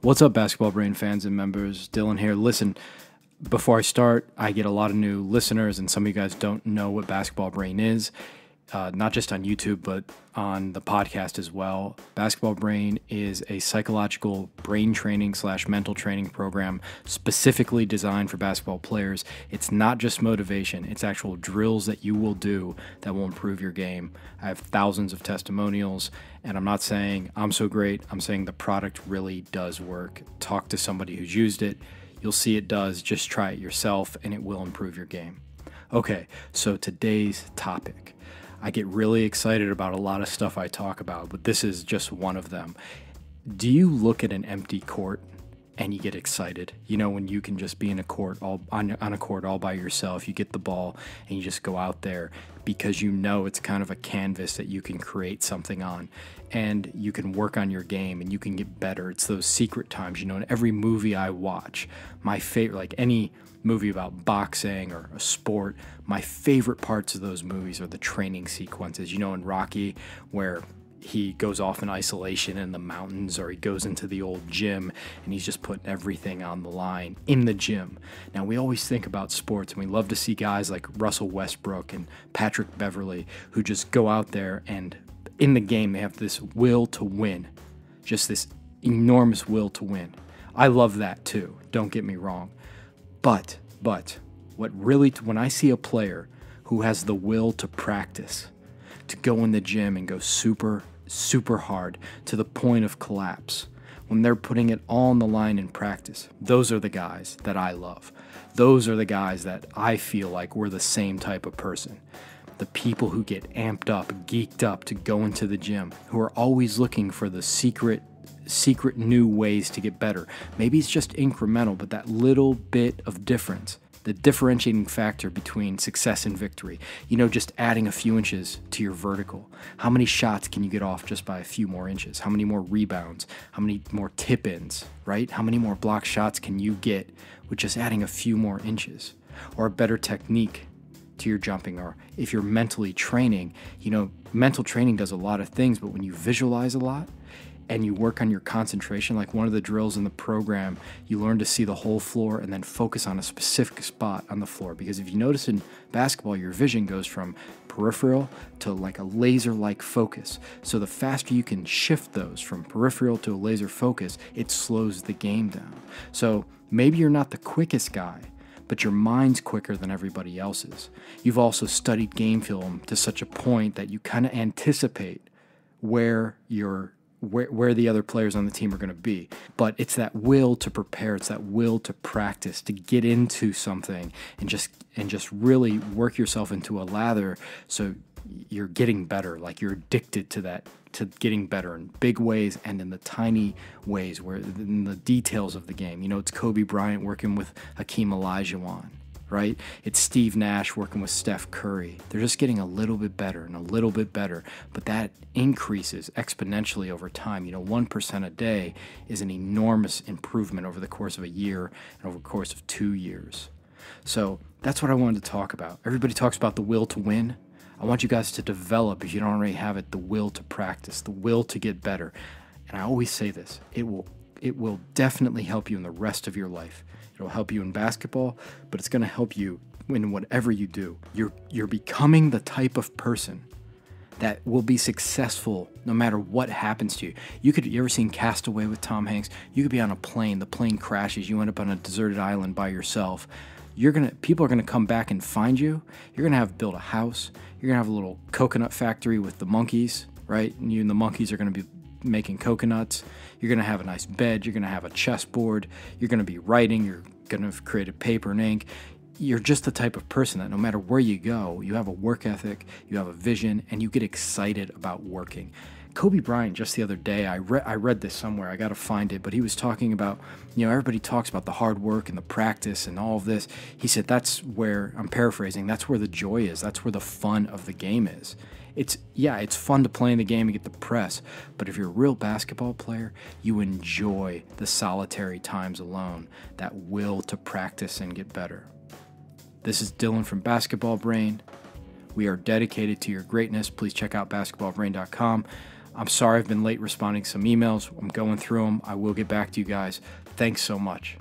What's up, Basketball Brain fans and members? Dylan here. Listen, before I start, I get a lot of new listeners, and some of you guys don't know what Basketball Brain is, not just on YouTube, but on the podcast as well. Basketball Brain is a psychological brain training / mental training program specifically designed for basketball players. It's not just motivation. It's actual drills that you will do that will improve your game. I have thousands of testimonials, and I'm not saying I'm so great. I'm saying the product really does work. Talk to somebody who's used it. You'll see it does. Just try it yourself, and it will improve your game. Okay, so today's topic. I get really excited about a lot of stuff I talk about, but this is just one of them. Do you look at an empty court and you get excited? You know, when you can just be in a court on a court all by yourself, you get the ball and you just go out there because you know it's kind of a canvas that you can create something on, and you can work on your game and you can get better. It's those secret times, you know, in every movie I watch, my favorite, like any movie about boxing or a sport, my favorite parts of those movies are the training sequences. You know, in Rocky, where he goes off in isolation in the mountains, or he goes into the old gym and he's just putting everything on the line in the gym. Now, we always think about sports and we love to see guys like Russell Westbrook and Patrick Beverley who just go out there and in the game they have this will to win, just this enormous will to win. I love that too, don't get me wrong. But what really, when I see a player who has the will to practice, to go in the gym and go super hard to the point of collapse, when they're putting it all on the line in practice, those are the guys that I love. Those are the guys that I feel like we're the same type of person. The people who get amped up, geeked up to go into the gym, who are always looking for the secret new ways to get better. Maybe it's just incremental, but that little bit of difference, the differentiating factor between success and victory, you know, just adding a few inches to your vertical. How many shots can you get off just by a few more inches? How many more rebounds? How many more tip-ins, right? How many more block shots can you get with just adding a few more inches? Or a better technique to your jumping? Or if you're mentally training, you know, mental training does a lot of things, but when you visualize a lot, and you work on your concentration, like one of the drills in the program, you learn to see the whole floor and then focus on a specific spot on the floor. Because if you notice in basketball, your vision goes from peripheral to like a laser-like focus. So the faster you can shift those from peripheral to a laser focus, it slows the game down. So maybe you're not the quickest guy, but your mind's quicker than everybody else's. You've also studied game film to such a point that you kind of anticipate where the other players on the team are going to be. But it's that will to prepare, it's that will to practice, to get into something and just really work yourself into a lather so you're getting better, like you're addicted to that, to getting better in big ways and in the tiny ways, where in the details of the game. You know, it's Kobe Bryant working with Hakeem Olajuwon, right? It's Steve Nash working with Steph Curry. They're just getting a little bit better and a little bit better, but that increases exponentially over time. You know, 1% a day is an enormous improvement over the course of a year and over the course of 2 years. So that's what I wanted to talk about. Everybody talks about the will to win. I want you guys to develop, if you don't already have it, the will to practice, the will to get better. And I always say this, it will definitely help you in the rest of your life. It'll help you in basketball, but it's going to help you in whatever you do. You're becoming the type of person that will be successful no matter what happens to you. You ever seen Castaway with Tom Hanks? You could be on a plane, the plane crashes, you end up on a deserted island by yourself. People are gonna come back and find you. You're gonna build a house. You're gonna have a little coconut factory with the monkeys, right? And you and the monkeys are gonna be making coconuts. You're going to have a nice bed. You're going to have a chessboard. You're going to be writing. You're going to create a paper and ink. You're just the type of person that no matter where you go, you have a work ethic, you have a vision, and you get excited about working. Kobe Bryant, just the other day, I read this somewhere. I got to find it, but he was talking about, you know, everybody talks about the hard work and the practice and all of this. He said that's where, I'm paraphrasing, that's where the joy is. That's where the fun of the game is. It's fun to play in the game and get the press, but if you're a real basketball player, you enjoy the solitary times alone, that will to practice and get better. This is Dylan from Basketball Brain. We are dedicated to your greatness. Please check out basketballbrain.com. I'm sorry I've been late responding to some emails. I'm going through them. I will get back to you guys. Thanks so much.